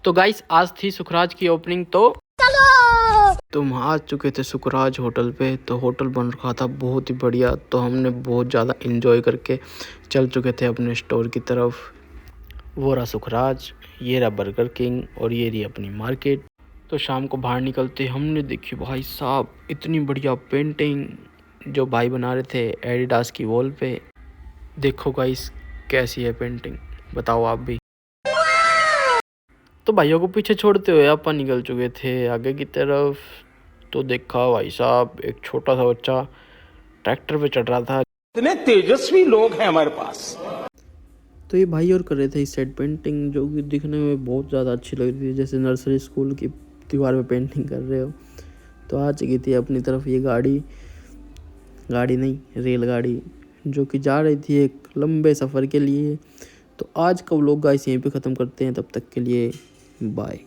तो गाइस आज थी सुखराज की ओपनिंग, तो हम आ चुके थे सुखराज होटल पे। तो होटल बन रखा था बहुत ही बढ़िया, तो हमने बहुत ज़्यादा एंजॉय करके चल चुके थे अपने स्टोर की तरफ। वो रहा सुखराज, ये रहा बर्गर किंग और ये रही अपनी मार्केट। तो शाम को बाहर निकलते हमने देखी भाई साहब इतनी बढ़िया पेंटिंग जो भाई बना रहे थे एडिडास की वॉल पे। देखो गाइस कैसी है पेंटिंग, बताओ आप भी। तो भाइयों को पीछे छोड़ते हुए अपन निकल चुके थे आगे की तरफ। तो देखा भाई साहब एक छोटा सा बच्चा ट्रैक्टर पे चढ़ रहा था। इतने तेजस्वी लोग हैं हमारे पास। तो ये भाई और कर रहे थे इस साइड पेंटिंग, जो कि दिखने में बहुत ज़्यादा अच्छी लग रही थी, जैसे नर्सरी स्कूल की दीवार पे पेंटिंग कर रहे हो। तो आ चुकी थी अपनी तरफ ये गाड़ी नहीं रेलगाड़ी, जो कि जा रही थी एक लंबे सफ़र के लिए। तो आज का व्लॉग गाइस यहीं पे ख़त्म करते हैं, तब तक के लिए बाय।